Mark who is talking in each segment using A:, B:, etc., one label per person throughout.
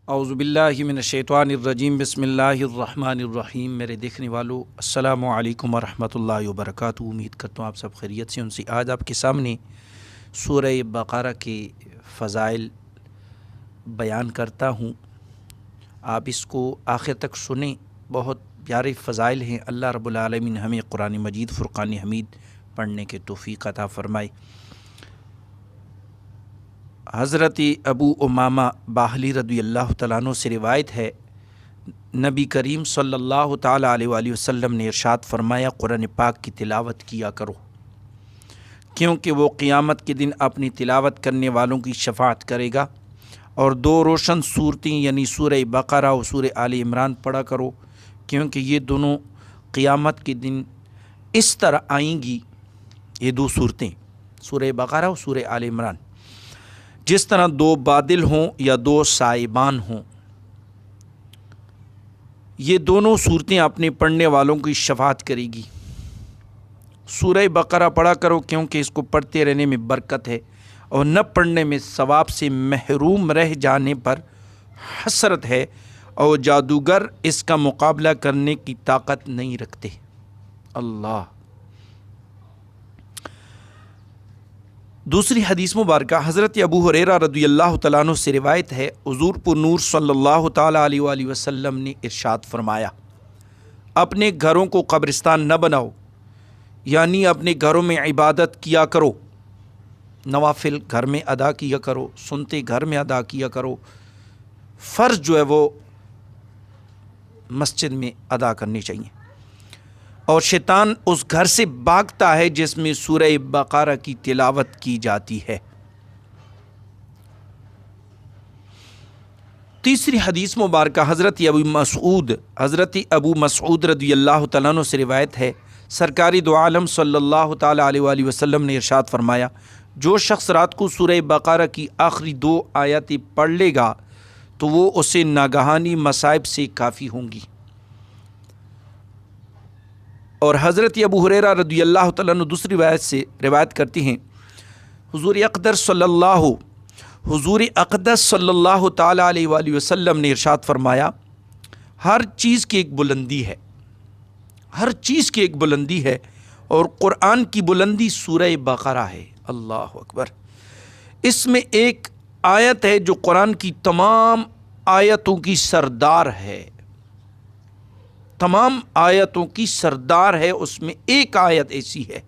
A: اعوذ باللہ من الشیطان الرجیم بسم اللہ الرحمن الرحیم۔ میرے دیکھنے والوں السلام علیکم ورحمۃ اللہ وبرکاتہ۔ امید کرتا ہوں آپ سب خیریت سے سے آج آپ کے سامنے سورہ بقرہ کے فضائل بیان کرتا ہوں۔ آپ اس کو آخر تک سنیں، بہت پیارے فضائل ہیں۔ اللہ رب العالمین ہمیں قرآن مجید فرقان حمید پڑھنے کے توفیق عطا فرمائے۔ حضرت ابو امامہ باہلی رضی اللہ تعالیٰ عنہ سے روایت ہے، نبی کریم صلی اللہ تعالیٰ علیہ وآلہ وسلم نے ارشاد فرمایا، قرآن پاک کی تلاوت کیا کرو، کیونکہ وہ قیامت کے دن اپنی تلاوت کرنے والوں کی شفاعت کرے گا۔ اور دو روشن صورتیں یعنی سورہ بقرہ اور سورہ آل عمران پڑھا کرو، کیونکہ یہ دونوں قیامت کے دن اس طرح آئیں گی، یہ دو صورتیں سورہ بقرہ اور سورہ آل عمران، جس طرح دو بادل ہوں یا دو سائبان ہوں۔ یہ دونوں صورتیں اپنے پڑھنے والوں کی شفاعت کرے گی۔ سورہ بقرہ پڑھا کرو، کیونکہ اس کو پڑھتے رہنے میں برکت ہے، اور نہ پڑھنے میں ثواب سے محروم رہ جانے پر حسرت ہے، اور جادوگر اس کا مقابلہ کرنے کی طاقت نہیں رکھتے۔ اللہ۔ دوسری حدیث مبارکہ حضرت ابو ہریرہ رضی اللہ تعالیٰ عنہ سے روایت ہے، حضور پر نور صلی اللہ تعالیٰ علیہ وآلہ وسلم نے ارشاد فرمایا، اپنے گھروں کو قبرستان نہ بناؤ، یعنی اپنے گھروں میں عبادت کیا کرو، نوافل گھر میں ادا کیا کرو، سنتے گھر میں ادا کیا کرو، فرض جو ہے وہ مسجد میں ادا کرنی چاہیے۔ اور شیطان اس گھر سے بھاگتا ہے جس میں سورہ بقرہ کی تلاوت کی جاتی ہے۔ تیسری حدیث مبارکہ حضرت ابو مسعود رضی اللہ تعالیٰ عنہ سے روایت ہے، سرکار دو عالم صلی اللہ تعالیٰ علیہ وآلہ وسلم نے ارشاد فرمایا، جو شخص رات کو سورہ بقرہ کی آخری 2 آیاتیں پڑھ لے گا تو وہ اسے ناگہانی مصائب سے کافی ہوں گی۔ اور حضرت ابو ہریرہ رضی اللہ تعالیٰ عنہ دوسری روایت کرتی ہیں، حضور اقدس صلی اللہ تعالیٰ علیہ وآلہ وسلم نے ارشاد فرمایا، ہر چیز کی ایک بلندی ہے، ہر چیز کی ایک بلندی ہے، اور قرآن کی بلندی سورہ بقرہ ہے۔ اللہ اکبر۔ اس میں ایک آیت ہے جو قرآن کی تمام آیتوں کی سردار ہے، تمام آیتوں کی سردار ہے۔ اس میں ایک آیت ایسی ہے،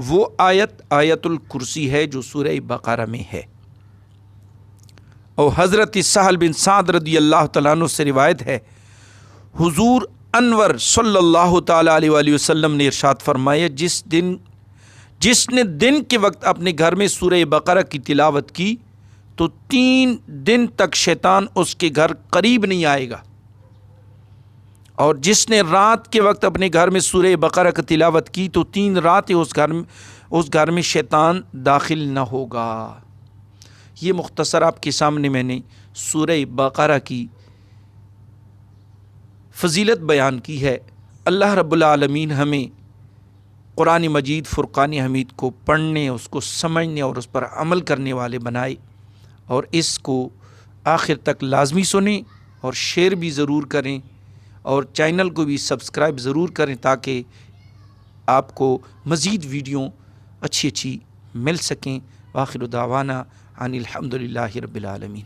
A: وہ آیت الکرسی ہے جو سورہ بقرہ میں ہے۔ اور حضرت سہل بن سعد رضی اللہ تعالیٰ عنہ سے روایت ہے، حضور انور صلی اللہ تعالیٰ علیہ وآلہ وسلم نے ارشاد فرمایا، جس نے دن کے وقت اپنے گھر میں سورہ بقرہ کی تلاوت کی تو 3 دن تک شیطان اس کے گھر قریب نہیں آئے گا، اور جس نے رات کے وقت اپنے گھر میں سورہ بقرہ کی تلاوت کی تو 3 راتیں اس گھر میں شیطان داخل نہ ہوگا۔ یہ مختصر آپ کے سامنے میں نے سورہ بقرہ کی فضیلت بیان کی ہے۔ اللہ رب العالمین ہمیں قرآن مجید فرقان حمید کو پڑھنے، اس کو سمجھنے اور اس پر عمل کرنے والے بنائے، اور اس کو آخر تک لازمی سنیں اور شیئر بھی ضرور کریں، اور چینل کو بھی سبسکرائب ضرور کریں تاکہ آپ کو مزید ویڈیو اچھی مل سکیں۔ وآخر دعوانا ان الحمد للہ رب العالمین۔